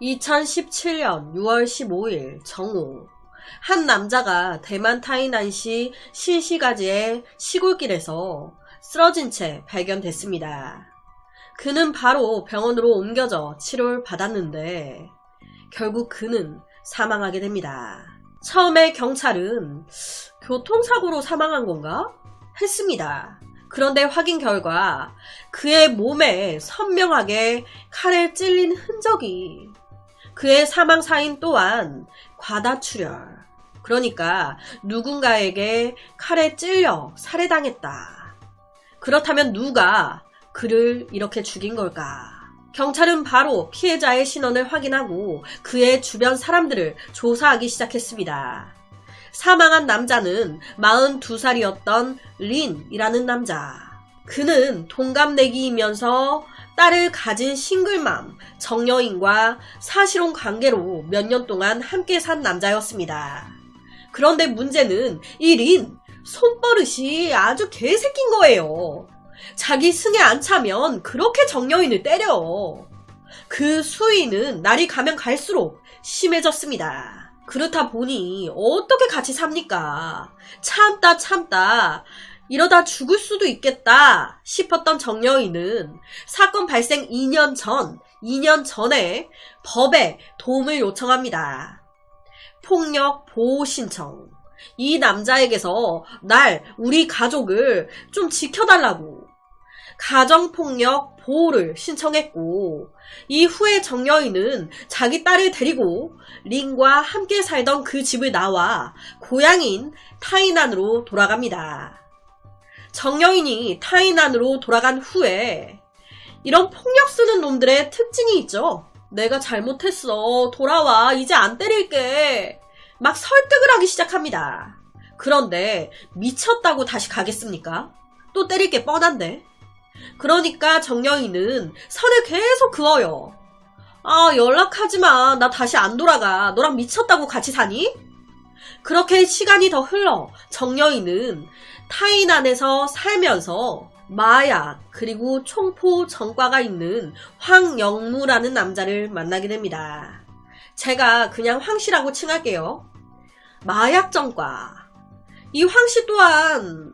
2017년 6월 15일 정오, 한 남자가 대만 타이난시 신시가지의 시골길에서 쓰러진 채 발견됐습니다. 그는 바로 병원으로 옮겨져 치료를 받았는데 결국 그는 사망하게 됩니다. 처음에 경찰은 교통사고로 사망한 건가? 했습니다. 그런데 확인 결과 그의 몸에 선명하게 칼에 찔린 흔적이, 그의 사망 사인 또한 과다출혈, 그러니까 누군가에게 칼에 찔려 살해당했다. 그렇다면 누가 그를 이렇게 죽인 걸까? 경찰은 바로 피해자의 신원을 확인하고 그의 주변 사람들을 조사하기 시작했습니다. 사망한 남자는 42살이었던 린이라는 남자. 그는 동갑내기이면서 딸을 가진 싱글맘 정여인과 사실혼 관계로 몇 년 동안 함께 산 남자였습니다. 그런데 문제는 이 린, 손버릇이 아주 개새끼인 거예요. 자기 승에 안 차면 그렇게 정여인을 때려. 그 수위는 날이 가면 갈수록 심해졌습니다. 그렇다 보니 어떻게 같이 삽니까? 참다 이러다 죽을 수도 있겠다 싶었던 정여인은 사건 발생 2년 전에 법에 도움을 요청합니다. 폭력 보호 신청. 이 남자에게서 우리 가족을 좀 지켜달라고 가정폭력 보호를 신청했고, 이후에 정여인은 자기 딸을 데리고 린과 함께 살던 그 집을 나와 고향인 타이난으로 돌아갑니다. 정여인이 타이난으로 돌아간 후에 이런 폭력 쓰는 놈들의 특징이 있죠. 내가 잘못했어, 돌아와, 이제 안 때릴게, 막 설득을 하기 시작합니다. 그런데 미쳤다고 다시 가겠습니까? 또 때릴 게 뻔한데. 그러니까 정여인은 선을 계속 그어요. 연락하지마, 나 다시 안 돌아가, 너랑 미쳤다고 같이 사니? 그렇게 시간이 더 흘러 정여인은 타이난에서 살면서 마약 그리고 총포 전과가 있는 황영무라는 남자를 만나게 됩니다. 제가 그냥 황씨라고 칭할게요. 마약 전과. 이 황씨 또한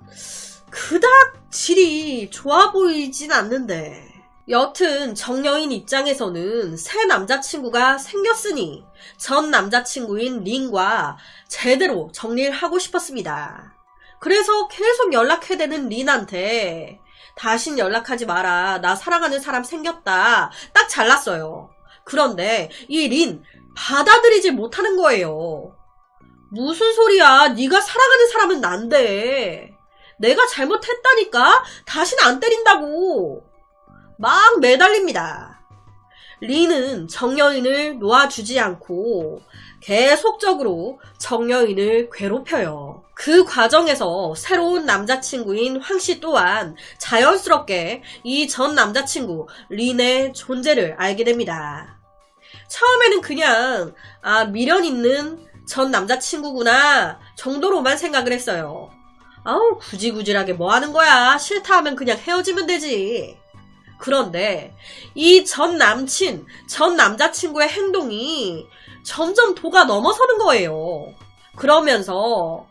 그닥 질이 좋아 보이진 않는데, 여튼 정여인 입장에서는 새 남자친구가 생겼으니 전 남자친구인 린과 제대로 정리를 하고 싶었습니다. 그래서 계속 연락해대는 린한테 다신 연락하지 마라, 나 사랑하는 사람 생겼다, 딱 잘랐어요. 그런데 이 린 받아들이지 못하는 거예요. 무슨 소리야, 네가 사랑하는 사람은 난데, 내가 잘못했다니까, 다신 안 때린다고 막 매달립니다. 린은 정여인을 놓아주지 않고 계속적으로 정여인을 괴롭혀요. 그 과정에서 새로운 남자친구인 황씨 또한 자연스럽게 이 전 남자친구 린의 존재를 알게 됩니다. 처음에는 그냥 미련 있는 전 남자친구구나 정도로만 생각을 했어요. 구질구질하게 뭐 하는 거야, 싫다 하면 그냥 헤어지면 되지. 그런데 이 전 남자친구의 행동이 점점 도가 넘어서는 거예요. 그러면서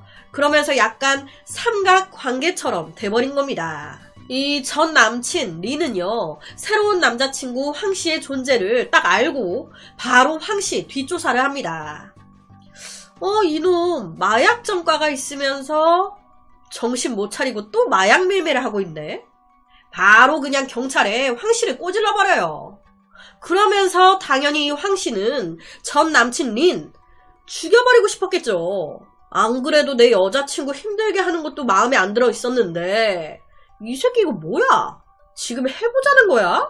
약간 삼각관계처럼 돼버린 겁니다. 이 전 남친 린은요, 새로운 남자친구 황씨의 존재를 딱 알고 바로 황씨 뒷조사를 합니다. 이놈 마약 전과가 있으면서 정신 못 차리고 또 마약 매매를 하고 있네. 바로 그냥 경찰에 황씨를 꼬질러버려요. 그러면서 당연히 황씨는 전 남친 린 죽여버리고 싶었겠죠. 안 그래도 내 여자친구 힘들게 하는 것도 마음에 안 들어 있었는데, 이 새끼 이거 뭐야? 지금 해보자는 거야?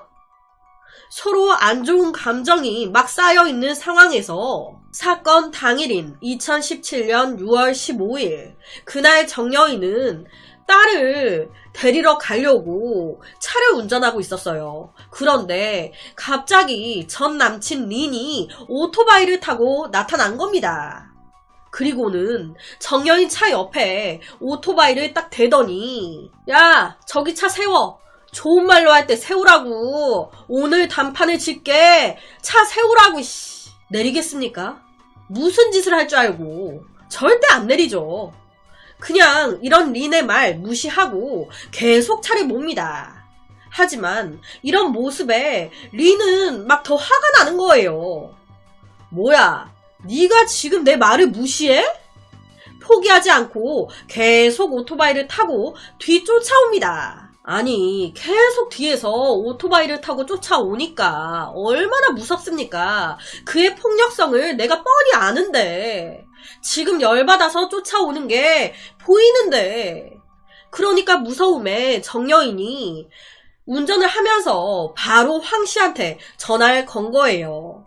서로 안 좋은 감정이 막 쌓여있는 상황에서 사건 당일인 2017년 6월 15일, 그날 정여인은 딸을 데리러 가려고 차를 운전하고 있었어요. 그런데 갑자기 전 남친 린이 오토바이를 타고 나타난 겁니다. 그리고는 정여인 차 옆에 오토바이를 딱 대더니, 야, 저기 차 세워, 좋은 말로 할 때 세우라고. 오늘 단판을 짓게 차 세우라고. 씨. 내리겠습니까? 무슨 짓을 할 줄 알고. 절대 안 내리죠. 그냥 이런 린의 말 무시하고 계속 차를 몹니다. 하지만 이런 모습에 린은 막 더 화가 나는 거예요. 뭐야, 네가 지금 내 말을 무시해? 포기하지 않고 계속 오토바이를 타고 뒤쫓아옵니다. 아니, 계속 뒤에서 오토바이를 타고 쫓아오니까 얼마나 무섭습니까? 그의 폭력성을 내가 뻔히 아는데 지금 열받아서 쫓아오는 게 보이는데. 그러니까 무서움에 정여인이 운전을 하면서 바로 황씨한테 전화를 건 거예요.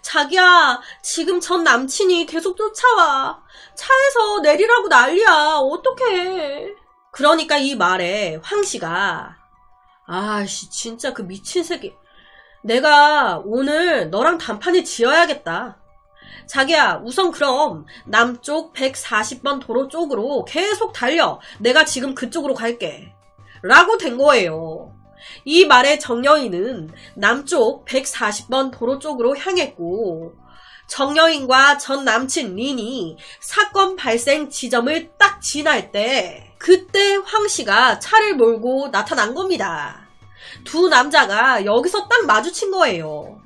자기야, 지금 전 남친이 계속 쫓아와. 차에서 내리라고 난리야. 어떡해. 그러니까 이 말에 황씨가, 아씨, 진짜 그 미친 새끼. 내가 오늘 너랑 단판을 지어야겠다. 자기야, 우선 그럼 남쪽 140번 도로 쪽으로 계속 달려. 내가 지금 그쪽으로 갈게. 라고 된 거예요. 이 말에 정여인은 남쪽 140번 도로 쪽으로 향했고, 정여인과 전 남친 린이 사건 발생 지점을 딱 지날 때, 그때 황씨가 차를 몰고 나타난 겁니다. 두 남자가 여기서 딱 마주친 거예요.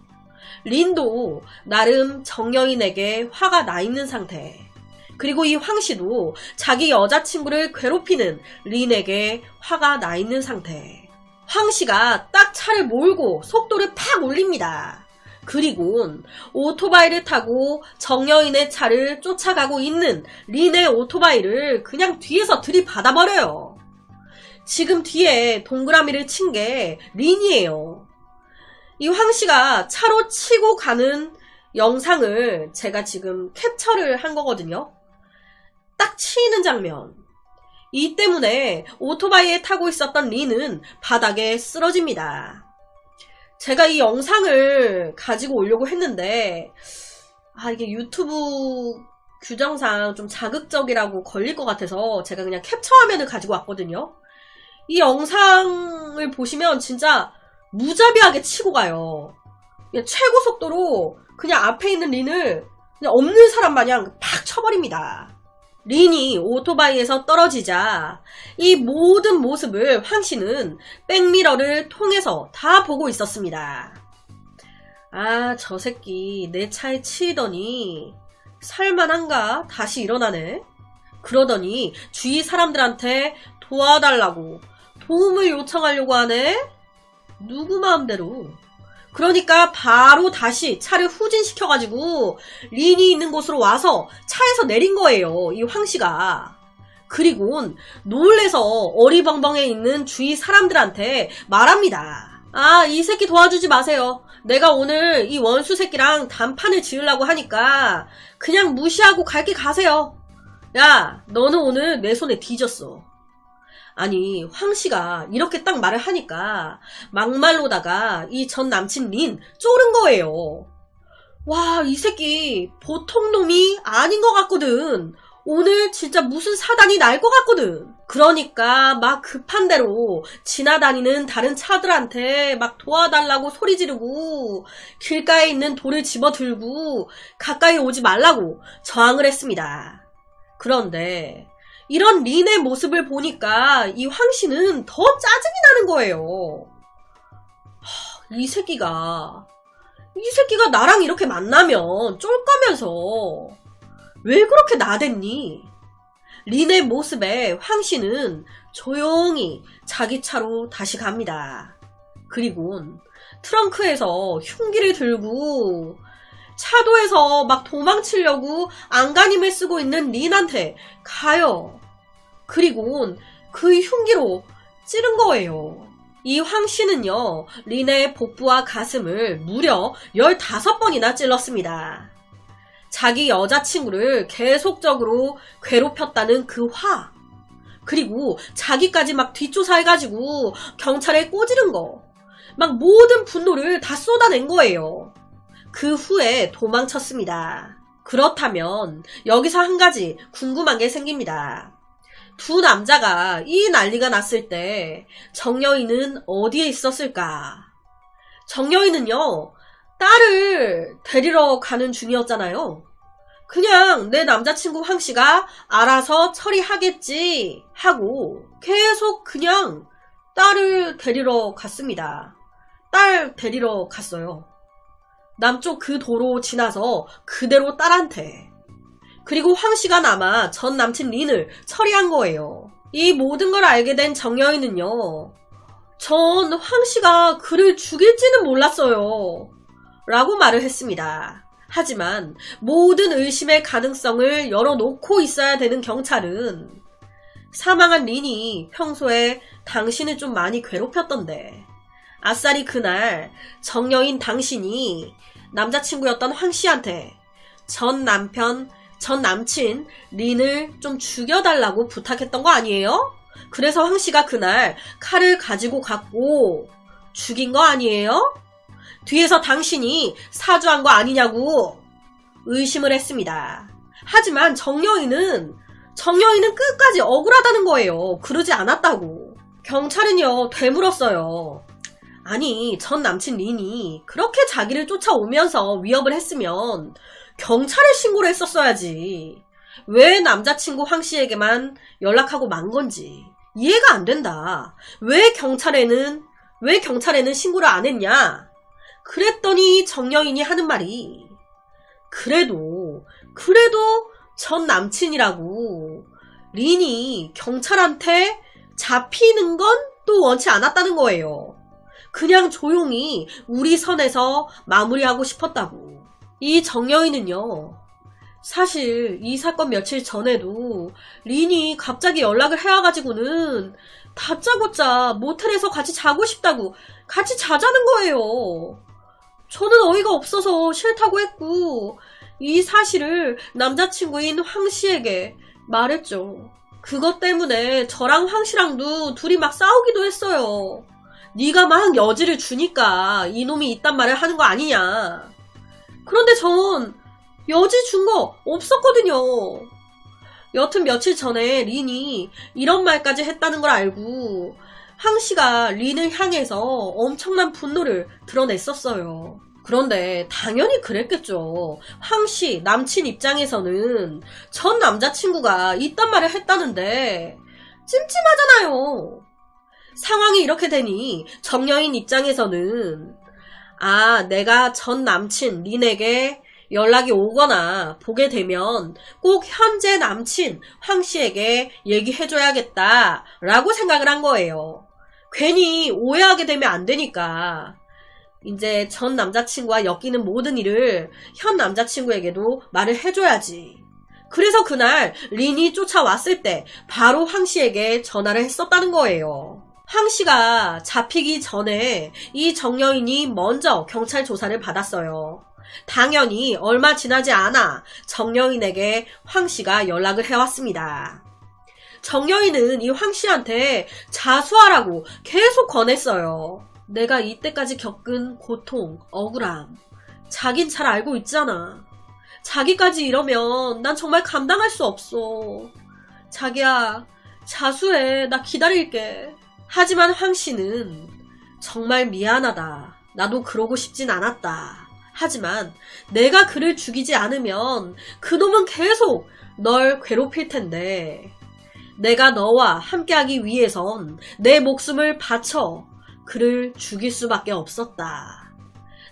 린도 나름 정여인에게 화가 나 있는 상태. 그리고 이 황씨도 자기 여자친구를 괴롭히는 린에게 화가 나 있는 상태. 황씨가 딱 차를 몰고 속도를 팍 올립니다. 그리고 오토바이를 타고 정여인의 차를 쫓아가고 있는 린의 오토바이를 그냥 뒤에서 들이받아버려요. 지금 뒤에 동그라미를 친 게 린이에요. 이 황씨가 차로 치고 가는 영상을 제가 지금 캡처를 한 거거든요. 딱 치이는 장면. 이 때문에 오토바이에 타고 있었던 린은 바닥에 쓰러집니다. 제가 이 영상을 가지고 오려고 했는데 이게 유튜브 규정상 좀 자극적이라고 걸릴 것 같아서 제가 그냥 캡처 화면을 가지고 왔거든요. 이 영상을 보시면 진짜 무자비하게 치고 가요. 그냥 최고 속도로 그냥 앞에 있는 린을 그냥 없는 사람 마냥 팍 쳐버립니다. 린이 오토바이에서 떨어지자 이 모든 모습을 황씨는 백미러를 통해서 다 보고 있었습니다. 아, 저 새끼 내 차에 치이더니 살만한가? 다시 일어나네? 그러더니 주위 사람들한테 도와달라고 도움을 요청하려고 하네? 누구 마음대로. 그러니까 바로 다시 차를 후진시켜가지고 린이 있는 곳으로 와서 차에서 내린 거예요, 이 황씨가. 그리고 놀래서 어리벙벙해 있는 주위 사람들한테 말합니다. 아, 이 새끼 도와주지 마세요. 내가 오늘 이 원수 새끼랑 단판을 지으려고 하니까 그냥 무시하고 갈 길 가세요. 야, 너는 오늘 내 손에 뒤졌어. 아니, 황씨가 이렇게 딱 말을 하니까 막말로다가 이 전 남친 린 쪼른 거예요. 와, 이 새끼 보통 놈이 아닌 것 같거든. 오늘 진짜 무슨 사단이 날 것 같거든. 그러니까 막 급한 대로 지나다니는 다른 차들한테 막 도와달라고 소리 지르고 길가에 있는 돌을 집어들고 가까이 오지 말라고 저항을 했습니다. 그런데 이런 린의 모습을 보니까 이 황씨는 더 짜증이 나는 거예요. 이 새끼가 나랑 이렇게 만나면 쫄 거면서 왜 그렇게 나댔니? 린의 모습에 황씨는 조용히 자기 차로 다시 갑니다. 그리고 트렁크에서 흉기를 들고 차도에서 막 도망치려고 안간힘을 쓰고 있는 린한테 가요. 그리고 그 흉기로 찌른 거예요. 이 황씨는요, 린의 복부와 가슴을 무려 15번이나 찔렀습니다. 자기 여자친구를 계속적으로 괴롭혔다는 그 화, 그리고 자기까지 막 뒷조사해가지고 경찰에 꼬지른 거, 막 모든 분노를 다 쏟아낸 거예요. 그 후에 도망쳤습니다. 그렇다면 여기서 한 가지 궁금한 게 생깁니다. 두 남자가 이 난리가 났을 때 정여인은 어디에 있었을까? 정여인은요, 딸을 데리러 가는 중이었잖아요. 그냥 내 남자친구 황씨가 알아서 처리하겠지 하고 계속 그냥 딸을 데리러 갔습니다. 딸 데리러 갔어요. 남쪽 그 도로 지나서 그대로 딸한테. 그리고 황씨가 남아 전 남친 린을 처리한 거예요. 이 모든 걸 알게 된 정여인은요, 전 황씨가 그를 죽일지는 몰랐어요 라고 말을 했습니다. 하지만 모든 의심의 가능성을 열어놓고 있어야 되는 경찰은 사망한 린이 평소에 당신을 좀 많이 괴롭혔던데 아싸리 그날 정여인 당신이 남자친구였던 황씨한테 전 남친 린을 좀 죽여달라고 부탁했던 거 아니에요? 그래서 황씨가 그날 칼을 가지고 갔고 죽인 거 아니에요? 뒤에서 당신이 사주한 거 아니냐고 의심을 했습니다. 하지만 정여인은 끝까지 억울하다는 거예요. 그러지 않았다고. 경찰은요, 되물었어요. 아니, 전 남친 린이 그렇게 자기를 쫓아오면서 위협을 했으면 경찰에 신고를 했었어야지. 왜 남자친구 황씨에게만 연락하고 만 건지 이해가 안 된다. 왜 경찰에는 신고를 안 했냐? 그랬더니 정여인이 하는 말이 그래도 전 남친이라고 린이 경찰한테 잡히는 건 또 원치 않았다는 거예요. 그냥 조용히 우리 선에서 마무리하고 싶었다고. 이 정여인은요, 사실 이 사건 며칠 전에도 린이 갑자기 연락을 해와가지고는 다짜고짜 모텔에서 같이 자고 싶다고 같이 자자는 거예요. 저는 어이가 없어서 싫다고 했고 이 사실을 남자친구인 황씨에게 말했죠. 그것 때문에 저랑 황씨랑도 둘이 막 싸우기도 했어요. 네가 막 여지를 주니까 이놈이 이딴 말을 하는 거 아니냐. 그런데 전 여지 준 거 없었거든요. 여튼 며칠 전에 린이 이런 말까지 했다는 걸 알고 황씨가 린을 향해서 엄청난 분노를 드러냈었어요. 그런데 당연히 그랬겠죠. 황씨 남친 입장에서는 전 남자친구가 이딴 말을 했다는데 찜찜하잖아요. 상황이 이렇게 되니 정여인 입장에서는 내가 전 남친 린에게 연락이 오거나 보게 되면 꼭 현재 남친 황씨에게 얘기해줘야겠다 라고 생각을 한 거예요. 괜히 오해하게 되면 안 되니까 이제 전 남자친구와 엮이는 모든 일을 현 남자친구에게도 말을 해줘야지. 그래서 그날 린이 쫓아왔을 때 바로 황씨에게 전화를 했었다는 거예요. 황씨가 잡히기 전에 이 정여인이 먼저 경찰 조사를 받았어요. 당연히 얼마 지나지 않아 정여인에게 황씨가 연락을 해왔습니다. 정여인은 이 황씨한테 자수하라고 계속 권했어요. 내가 이때까지 겪은 고통, 억울함, 자긴 잘 알고 있잖아. 자기까지 이러면 난 정말 감당할 수 없어. 자기야, 자수해. 나 기다릴게. 하지만 황씨는 정말 미안하다. 나도 그러고 싶진 않았다. 하지만 내가 그를 죽이지 않으면 그놈은 계속 널 괴롭힐 텐데 내가 너와 함께하기 위해선 내 목숨을 바쳐 그를 죽일 수밖에 없었다.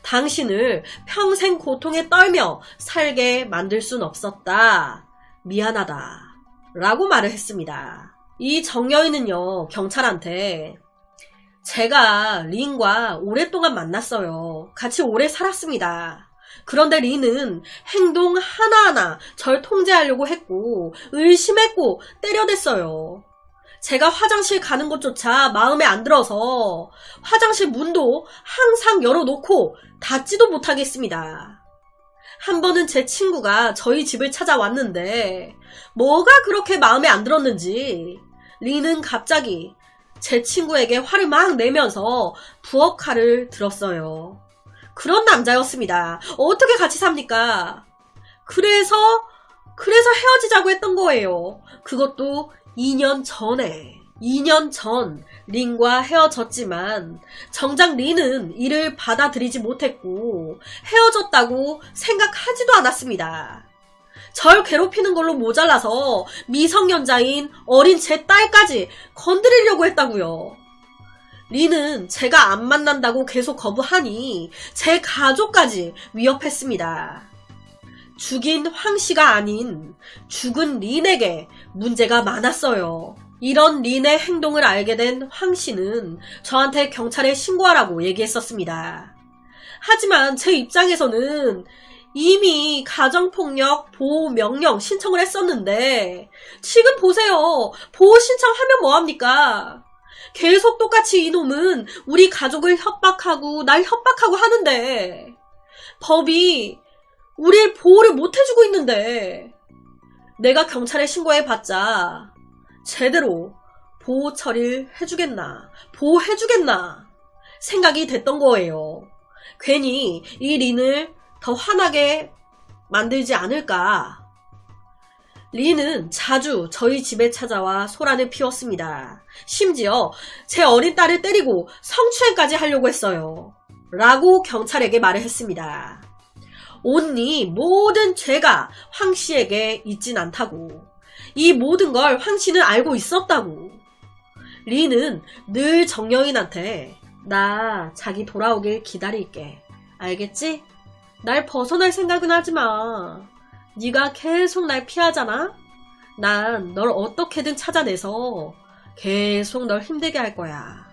당신을 평생 고통에 떨며 살게 만들 순 없었다. 미안하다. 라고 말을 했습니다. 이 정여인은요, 경찰한테 제가 린과 오랫동안 만났어요. 같이 오래 살았습니다. 그런데 린은 행동 하나하나 절 통제하려고 했고 의심했고 때려댔어요. 제가 화장실 가는 것조차 마음에 안 들어서 화장실 문도 항상 열어놓고 닫지도 못하겠습니다. 한 번은 제 친구가 저희 집을 찾아왔는데 뭐가 그렇게 마음에 안 들었는지 린은 갑자기 제 친구에게 화를 막 내면서 부엌칼을 들었어요. 그런 남자였습니다. 어떻게 같이 삽니까? 그래서 헤어지자고 했던 거예요. 그것도 2년 전 린과 헤어졌지만 정작 린은 이를 받아들이지 못했고 헤어졌다고 생각하지도 않았습니다. 절 괴롭히는 걸로 모자라서 미성년자인 어린 제 딸까지 건드리려고 했다고요. 린은 제가 안 만난다고 계속 거부하니 제 가족까지 위협했습니다. 죽인 황씨가 아닌 죽은 린에게 문제가 많았어요. 이런 린의 행동을 알게 된 황씨는 저한테 경찰에 신고하라고 얘기했었습니다. 하지만 제 입장에서는 이미 가정폭력 보호 명령 신청을 했었는데 지금 보세요. 보호 신청하면 뭐합니까? 계속 똑같이 이놈은 우리 가족을 협박하고 날 협박하고 하는데 법이 우릴 보호를 못 해주고 있는데 내가 경찰에 신고해봤자 제대로 보호 처리를 해주겠나 보호해주겠나 생각이 됐던 거예요. 괜히 이 린을 더 화나게 만들지 않을까. 린은 자주 저희 집에 찾아와 소란을 피웠습니다. 심지어 제 어린 딸을 때리고 성추행까지 하려고 했어요. 라고 경찰에게 말을 했습니다. 온니 모든 죄가 황씨에게 있진 않다고. 이 모든 걸 황씨는 알고 있었다고. 린은 늘 정여인한테 나 자기 돌아오길 기다릴게. 알겠지? 날 벗어날 생각은 하지마. 네가 계속 날 피하잖아? 난 널 어떻게든 찾아내서 계속 널 힘들게 할 거야.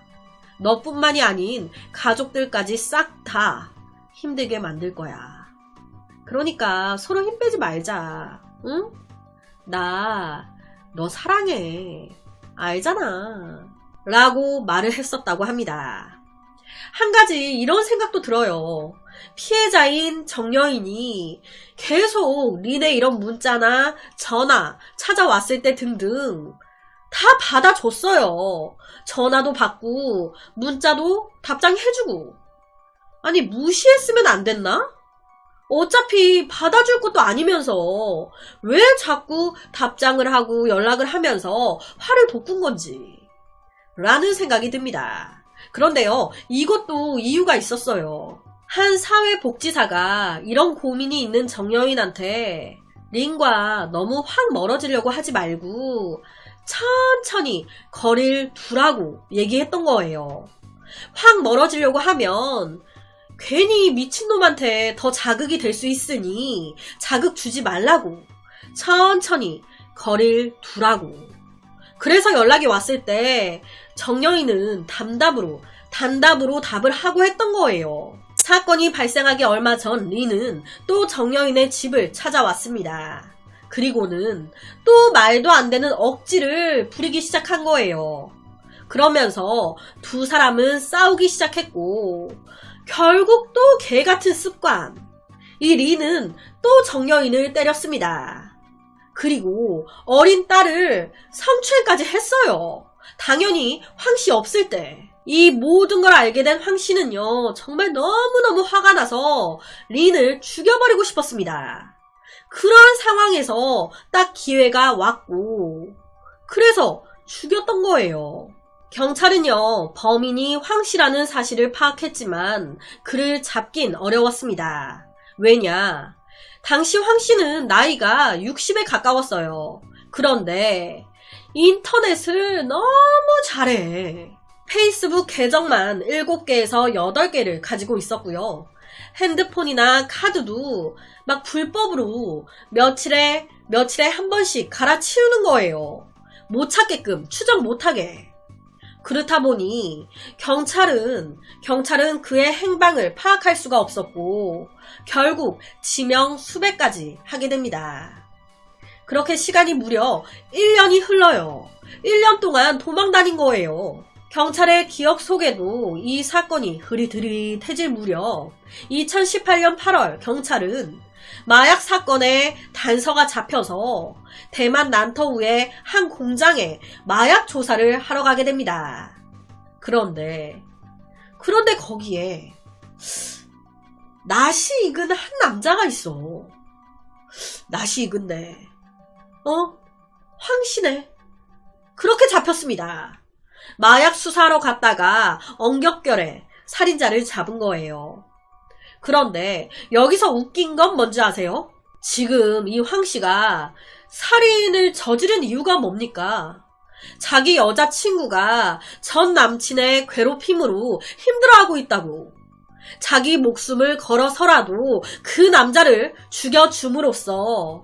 너뿐만이 아닌 가족들까지 싹 다 힘들게 만들 거야. 그러니까 서로 힘 빼지 말자. 응? 나 너 사랑해. 알잖아. 라고 말을 했었다고 합니다. 한 가지 이런 생각도 들어요. 피해자인 정여인이 계속 린의 이런 문자나 전화 찾아왔을 때 등등 다 받아줬어요. 전화도 받고 문자도 답장해주고. 아니 무시했으면 안 됐나? 어차피 받아줄 것도 아니면서 왜 자꾸 답장을 하고 연락을 하면서 화를 돋군 건지 라는 생각이 듭니다. 그런데요, 이것도 이유가 있었어요. 한 사회복지사가 이런 고민이 있는 정여인한테 린과 너무 확 멀어지려고 하지 말고 천천히 거리를 두라고 얘기했던 거예요. 확 멀어지려고 하면 괜히 미친놈한테 더 자극이 될 수 있으니 자극 주지 말라고 천천히 거리를 두라고. 그래서 연락이 왔을 때 정여인은 단답으로 답을 하고 했던 거예요. 사건이 발생하기 얼마 전 린은 또 정여인의 집을 찾아왔습니다. 그리고는 또 말도 안 되는 억지를 부리기 시작한 거예요. 그러면서 두 사람은 싸우기 시작했고 결국 또 개같은 습관. 이 린은 또 정여인을 때렸습니다. 그리고 어린 딸을 성추행까지 했어요. 당연히 황씨 없을 때. 이 모든 걸 알게 된 황씨는요, 정말 너무너무 화가 나서 린을 죽여버리고 싶었습니다. 그런 상황에서 딱 기회가 왔고 그래서 죽였던 거예요. 경찰은요, 범인이 황씨라는 사실을 파악했지만 그를 잡긴 어려웠습니다. 왜냐? 당시 황씨는 나이가 60에 가까웠어요. 그런데 인터넷을 너무 잘해. 페이스북 계정만 7개에서 8개를 가지고 있었고요. 핸드폰이나 카드도 막 불법으로 며칠에 한 번씩 갈아치우는 거예요. 못 찾게끔, 추적 못하게. 그렇다 보니 경찰은 그의 행방을 파악할 수가 없었고 결국 지명 수배까지 하게 됩니다. 그렇게 시간이 무려 1년이 흘러요. 1년 동안 도망 다닌 거예요. 경찰의 기억 속에도 이 사건이 흐릿흐릿해질 무렵 2018년 8월 경찰은 마약 사건에 단서가 잡혀서 대만 난터우의 한 공장에 마약 조사를 하러 가게 됩니다. 그런데 거기에 낯이 익은 한 남자가 있어. 낯이 익은데 황씨네. 그렇게 잡혔습니다. 마약 수사하러 갔다가 엉겹결에 살인자를 잡은 거예요. 그런데 여기서 웃긴 건 뭔지 아세요? 지금 이 황씨가 살인을 저지른 이유가 뭡니까? 자기 여자친구가 전 남친의 괴롭힘으로 힘들어하고 있다고. 자기 목숨을 걸어서라도 그 남자를 죽여줌으로써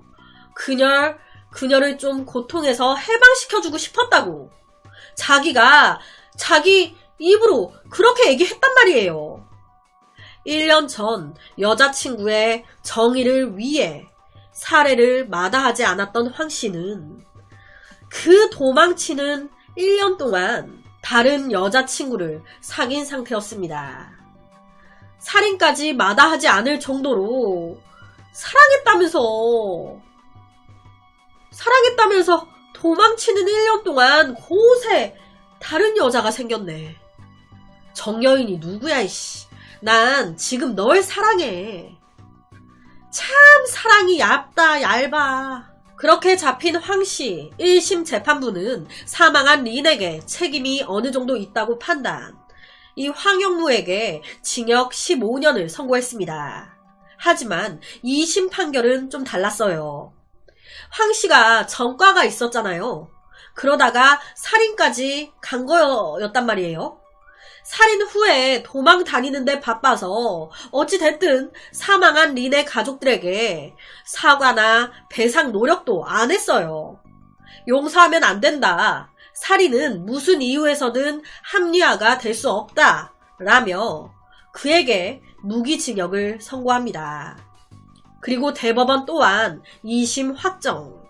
그녀를 좀 고통에서 해방시켜주고 싶었다고. 자기가 자기 입으로 그렇게 얘기했단 말이에요. 1년 전 여자친구의 정의를 위해 살해를 마다하지 않았던 황씨는 그 도망치는 1년 동안 다른 여자친구를 사귄 상태였습니다. 살인까지 마다하지 않을 정도로 사랑했다면서 도망치는 1년 동안 곳에 다른 여자가 생겼네. 정여인이 누구야 이씨. 난 지금 널 사랑해. 참 사랑이 얇다 얇아. 그렇게 잡힌 황씨 1심 재판부는 사망한 린에게 책임이 어느 정도 있다고 판단. 이 황영무에게 징역 15년을 선고했습니다. 하지만 2심 판결은 좀 달랐어요. 황씨가 전과가 있었잖아요. 그러다가 살인까지 간 거였단 말이에요. 살인 후에 도망 다니는데 바빠서 어찌됐든 사망한 린의 가족들에게 사과나 배상 노력도 안 했어요. 용서하면 안 된다. 살인은 무슨 이유에서든 합리화가 될 수 없다. 라며 그에게 무기징역을 선고합니다. 그리고 대법원 또한 2심 확정.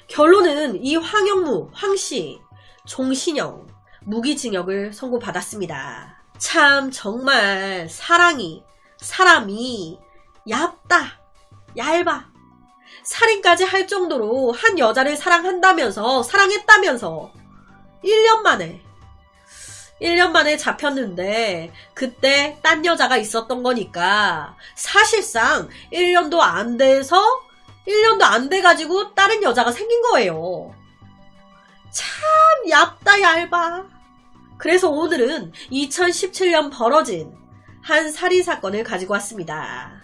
결론은 이 황영무, 황씨, 종신형, 무기징역을 선고받았습니다. 참 정말 사람이 얇다, 얇아. 살인까지 할 정도로 한 여자를 사랑했다면서 1년 만에 잡혔는데 그때 딴 여자가 있었던 거니까 사실상 1년도 안 돼가지고 다른 여자가 생긴 거예요. 참 얇다 얇아. 그래서 오늘은 2017년 벌어진 한 살인사건을 가지고 왔습니다.